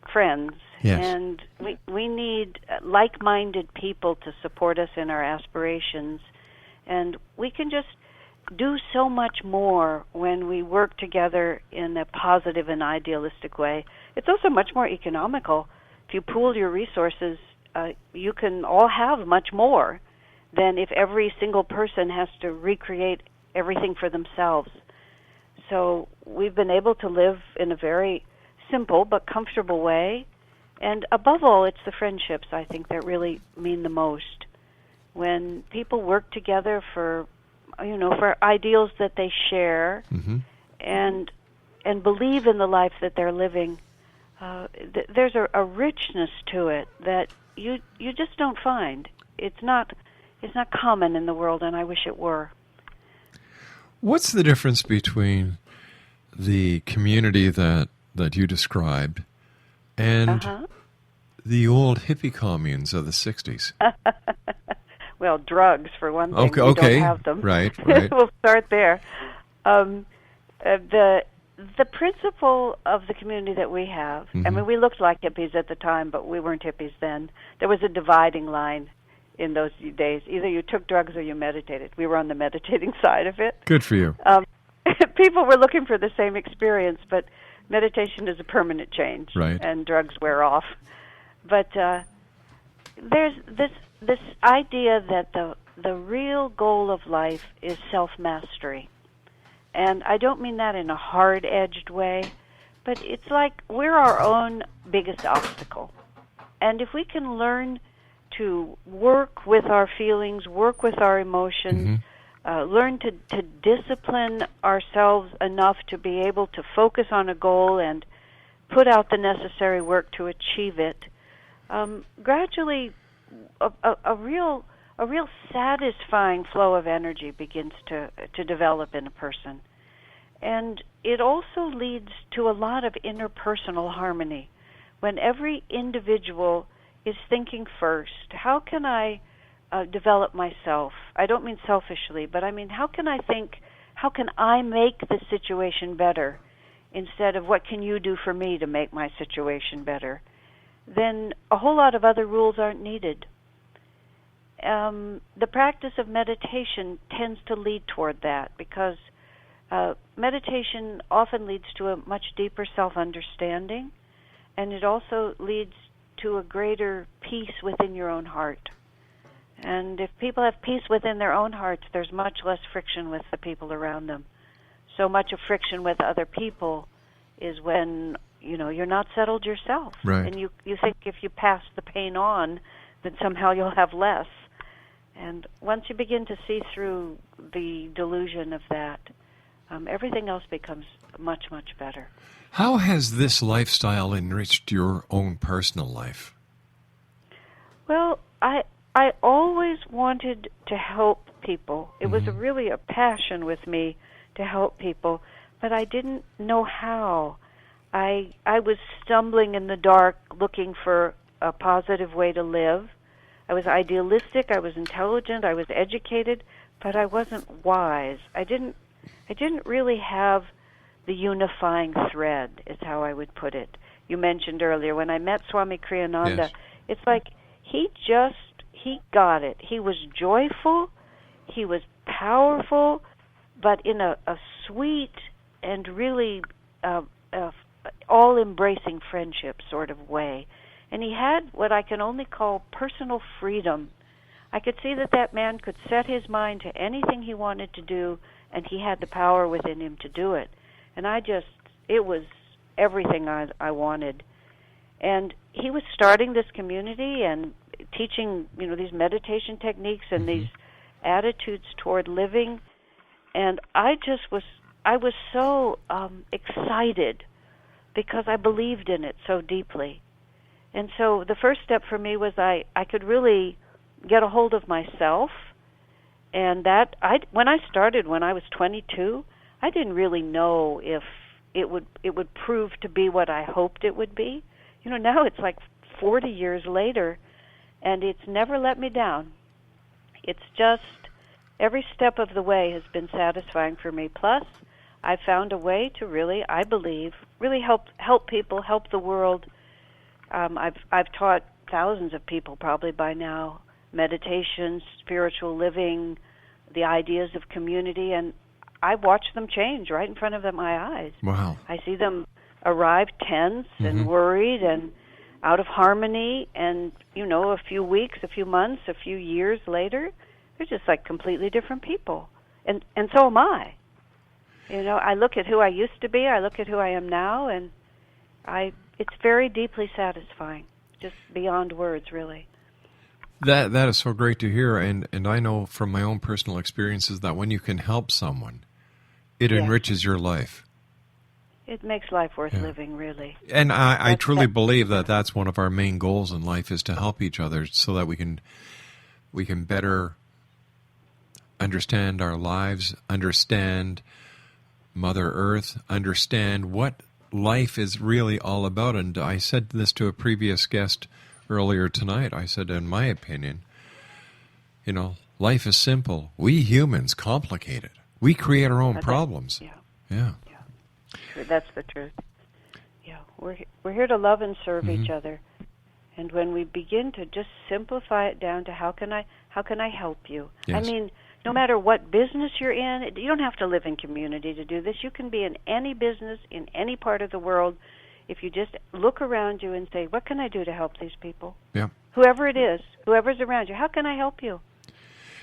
friends. Yes. And we need like-minded people to support us in our aspirations. And we can just do so much more when we work together in a positive and idealistic way. It's also much more economical. If you pool your resources, you can all have much more than if every single person has to recreate everything for themselves. So we've been able to live in a very simple but comfortable way. And above all, it's the friendships, I think, that really mean the most. When people work together for ideals that they share, Mm-hmm. and believe in the life that they're living, there's a richness to it that you just don't find. It's not common in the world, and I wish it were. What's the difference between the community that you described and the old hippie communes of the 60s? Well, drugs, for one thing. Okay, we don't have them. Right. We'll start there. The principle of the community that we have, I mean, we looked like hippies at the time, but we weren't hippies then. There was a dividing line in those days. Either you took drugs or you meditated. We were on the meditating side of it. Good for you. People were looking for the same experience, but meditation is a permanent change, right, and drugs wear off. But there's this idea that the real goal of life is self-mastery. And I don't mean that in a hard-edged way, but it's like we're our own biggest obstacle. And if we can learn to work with our feelings, work with our emotions, learn to discipline ourselves enough to be able to focus on a goal and put out the necessary work to achieve it, gradually a real satisfying flow of energy begins to develop in a person. And it also leads to a lot of interpersonal harmony. When every individual is thinking first, how can I develop myself? I don't mean selfishly, but I mean, how can I make the situation better instead of what can you do for me to make my situation better? Then a whole lot of other rules aren't needed. The practice of meditation tends to lead toward that because meditation often leads to a much deeper self-understanding, and it also leads to a greater peace within your own heart. And if people have peace within their own hearts, there's much less friction with the people around them. So much of friction with other people is when, you're not settled yourself. Right. And you think if you pass the pain on, then somehow you'll have less. And once you begin to see through the delusion of that, everything else becomes much, much better. How has this lifestyle enriched your own personal life? Well, I always wanted to help people. It was really a passion with me to help people, but I didn't know how. I was stumbling in the dark looking for a positive way to live. I was idealistic, I was intelligent, I was educated, but I wasn't wise. I didn't really have the unifying thread, is how I would put it. You mentioned earlier, when I met Swami Kriyananda, yes, it's like he got it. He was joyful, he was powerful, but in a sweet and really all-embracing friendship sort of way. And he had what I can only call personal freedom. I could see that man could set his mind to anything he wanted to do, and he had the power within him to do it. And it was everything I wanted. And he was starting this community and teaching, these meditation techniques and these attitudes toward living. And I was so excited because I believed in it so deeply. And so the first step for me was I could really get a hold of myself. And when I started when I was 22, I didn't really know if it would prove to be what I hoped it would be. Now it's like 40 years later, and it's never let me down. It's just every step of the way has been satisfying for me. Plus, I found a way to really, I believe, really help people, help the world I've taught thousands of people probably by now meditation, spiritual living, the ideas of community, and I watch them change right in front of my eyes. Wow. I see them arrive tense and worried and out of harmony, and, a few weeks, a few months, a few years later, they're just like completely different people. And so am I. I look at who I used to be, I look at who I am now, and it's very deeply satisfying, just beyond words, really. That is so great to hear, and I know from my own personal experiences that when you can help someone, it enriches your life. It makes life worth living, really. And I truly believe that that's one of our main goals in life, is to help each other so that we can better understand our lives, understand Mother Earth, understand what life is really all about. And I said this to a previous guest earlier tonight. I said, in my opinion, life is simple. We humans complicate it. We create our own problems. Yeah. That's the truth. Yeah, we're here to love and serve each other, and when we begin to just simplify it down to how can I help you? Yes. I mean, no matter what business you're in, you don't have to live in community to do this. You can be in any business in any part of the world if you just look around you and say, what can I do to help these people? Yeah. Whoever it is, whoever's around you, how can I help you?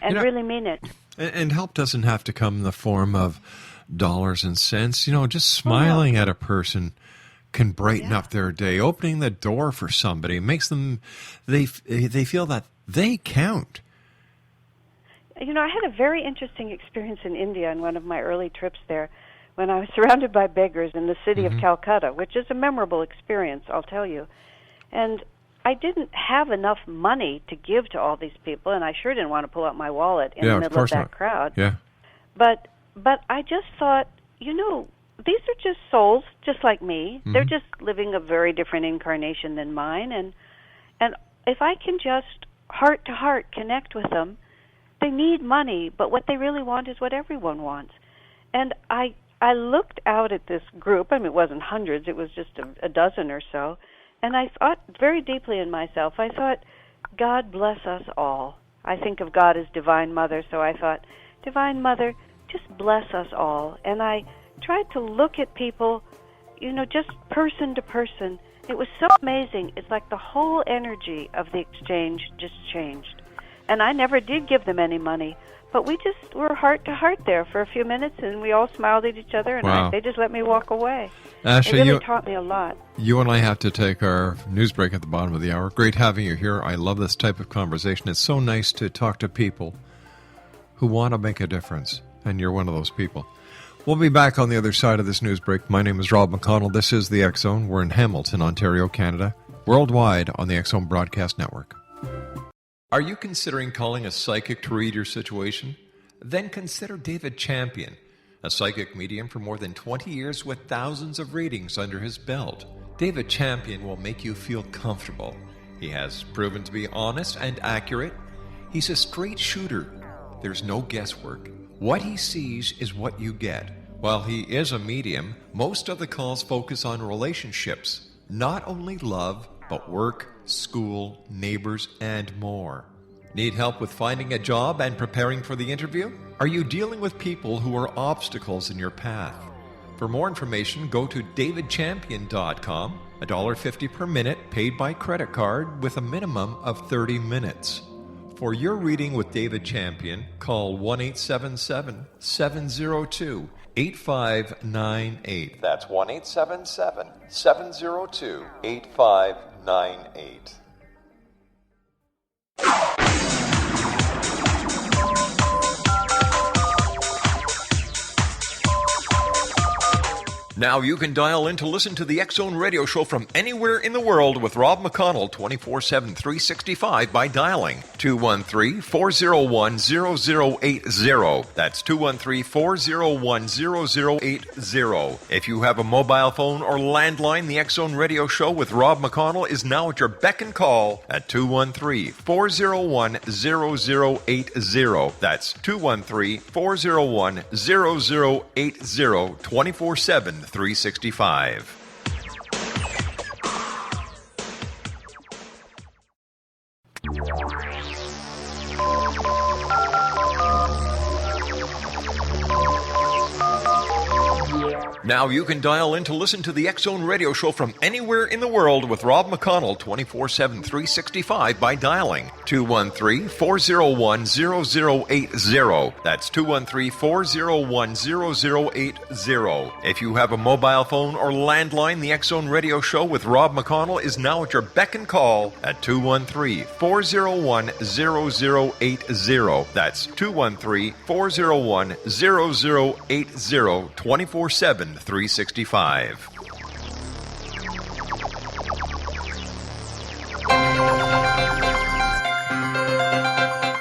And really mean it. And help doesn't have to come in the form of dollars and cents. Just smiling at a person can brighten up their day. Opening the door for somebody makes them, they feel that they count. I had a very interesting experience in India in one of my early trips there when I was surrounded by beggars in the city of Calcutta, which is a memorable experience, I'll tell you. And I didn't have enough money to give to all these people, and I sure didn't want to pull out my wallet in the middle of that crowd. Yeah. But I just thought, these are just souls just like me. They're just living a very different incarnation than mine, and if I can just heart to heart connect with them, they need money, but what they really want is what everyone wants. And I looked out at this group. I mean, it wasn't hundreds, it was just a dozen or so, and I thought very deeply in myself. I thought, God bless us all. I think of God as Divine Mother, so I thought, Divine Mother, just bless us all. And I tried to look at people, just person to person. It was so amazing. It's like the whole energy of the exchange just changed. And I never did give them any money, but we just were heart to heart there for a few minutes, and we all smiled at each other, and they just let me walk away. Asha, it really taught me a lot. You and I have to take our news break at the bottom of the hour. Great having you here. I love this type of conversation. It's so nice to talk to people who want to make a difference, and you're one of those people. We'll be back on the other side of this news break. My name is Rob McConnell. This is the X-Zone. We're in Hamilton, Ontario, Canada, worldwide on the X-Zone Broadcast Network. Are you considering calling a psychic to read your situation? Then consider David Champion, a psychic medium for more than 20 years with thousands of readings under his belt. David Champion will make you feel comfortable. He has proven to be honest and accurate. He's a straight shooter. There's no guesswork. What he sees is what you get. While he is a medium, most of the calls focus on relationships, not only love, but work, school, neighbors, and more. Need help with finding a job and preparing for the interview? Are you dealing with people who are obstacles in your path? For more information, go to davidchampion.com, $1.50 per minute paid by credit card with a minimum of 30 minutes. For your reading with David Champion, call 1-877-702-8598. That's 1-877-702-8598. Now you can dial in to listen to the X-Zone radio show from anywhere in the world with Rob McConnell 24/7, 365 by dialing 213-401-0080. That's 213-401-0080. If you have a mobile phone or landline, the X-Zone radio show with Rob McConnell is now at your beck and call at 213-401-0080. That's 213-401-0080, 24/7, 365. Now you can dial in to listen to the X-Zone Radio Show from anywhere in the world with Rob McConnell 24/7, 365 by dialing 213-401-0080. That's 213-401-0080. If you have a mobile phone or landline, the X-Zone Radio Show with Rob McConnell is now at your beck and call at 213-401-0080. That's 213-401-0080, 24/7, 365.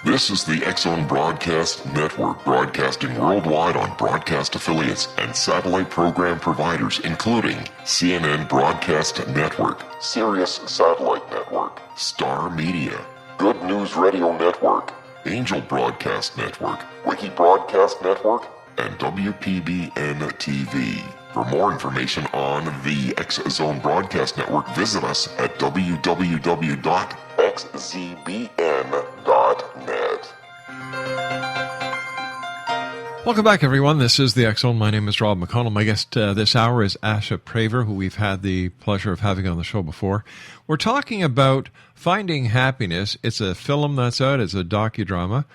This is the X-Zone Broadcast Network, broadcasting worldwide on broadcast affiliates and satellite program providers, including CNN Broadcast Network, Sirius Satellite Network, Star Media, Good News Radio Network, Angel Broadcast Network, Wiki Broadcast Network, and WPBN TV. For more information on the X-Zone Broadcast Network, visit us at www.xzbn.net. Welcome back, everyone. This is the X-Zone. My name is Rob McConnell. My guest this hour is Asha Praver, who we've had the pleasure of having on the show before. We're talking about Finding Happiness. It's a film that's out. It's a docudrama.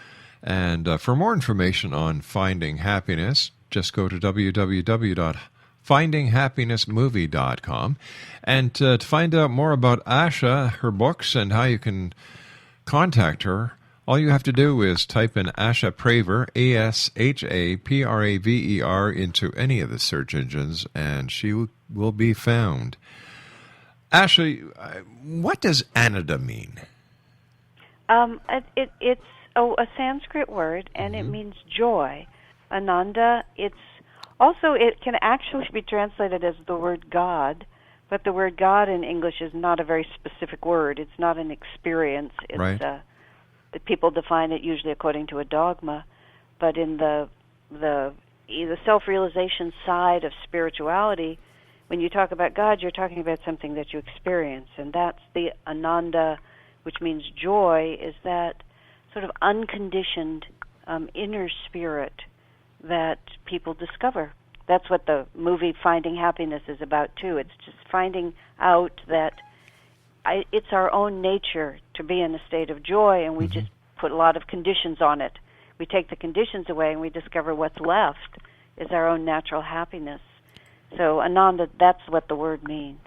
And for more information on Finding Happiness, just go to www.findinghappinessmovie.com. And to find out more about Asha, her books, and how you can contact her, all you have to do is type in Asha Praver, ASHAPRAVER, into any of the search engines, and she will be found. Asha, what does Ananda mean? It's a Sanskrit word, and it means joy. Ananda, it can actually be translated as the word God, but the word God in English is not a very specific word. It's not an experience. It's, right. The people define it usually according to a dogma, but in the self-realization side of spirituality, when you talk about God, you're talking about something that you experience, and that's the Ananda, which means joy, is that sort of unconditioned inner spirit that people discover. That's what the movie Finding Happiness is about, too. It's just finding out that it's our own nature to be in a state of joy, and we just put a lot of conditions on it. We take the conditions away, and we discover what's left is our own natural happiness. So, Ananda, that's what the word means.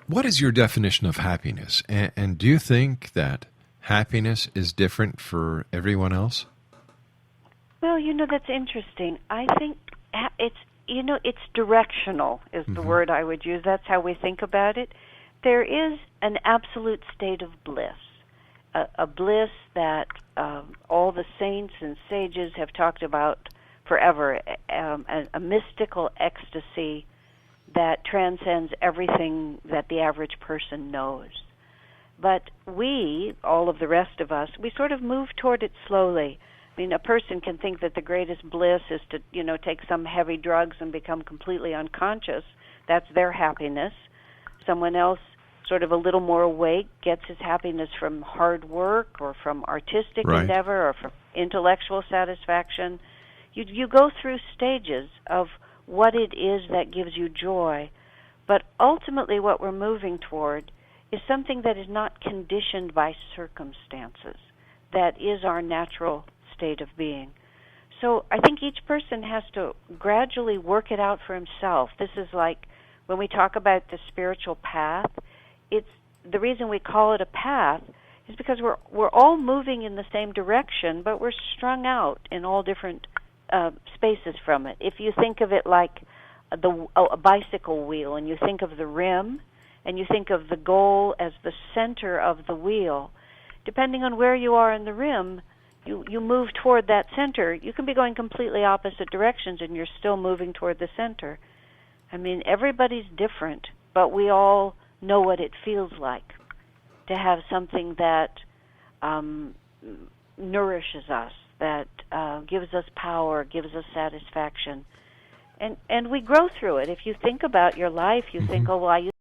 What is your definition of happiness? And do you think that happiness is different for everyone else? Well, that's interesting. I think it's directional is the word I would use. That's how we think about it. There is an absolute state of bliss, a bliss that all the saints and sages have talked about forever, a mystical ecstasy that transcends everything that the average person knows. But we, all of the rest of us, we sort of move toward it slowly. I mean, a person can think that the greatest bliss is to, take some heavy drugs and become completely unconscious. That's their happiness. Someone else, sort of a little more awake, gets his happiness from hard work or from artistic endeavor or from intellectual satisfaction. You go through stages of what it is that gives you joy. But ultimately what we're moving toward is something that is not conditioned by circumstances, that is our natural state of being. So I think each person has to gradually work it out for himself. This is like when we talk about the spiritual path, it's the reason we call it a path is because we're all moving in the same direction, but we're strung out in all different spaces from it. If you think of it like a bicycle wheel, and you think of the rim, and you think of the goal as the center of the wheel, depending on where you are in the rim, you move toward that center. You can be going completely opposite directions, and you're still moving toward the center. I mean, everybody's different, but we all know what it feels like to have something that nourishes us, that gives us power, gives us satisfaction. And we grow through it. If you think about your life, you think, oh, well, I used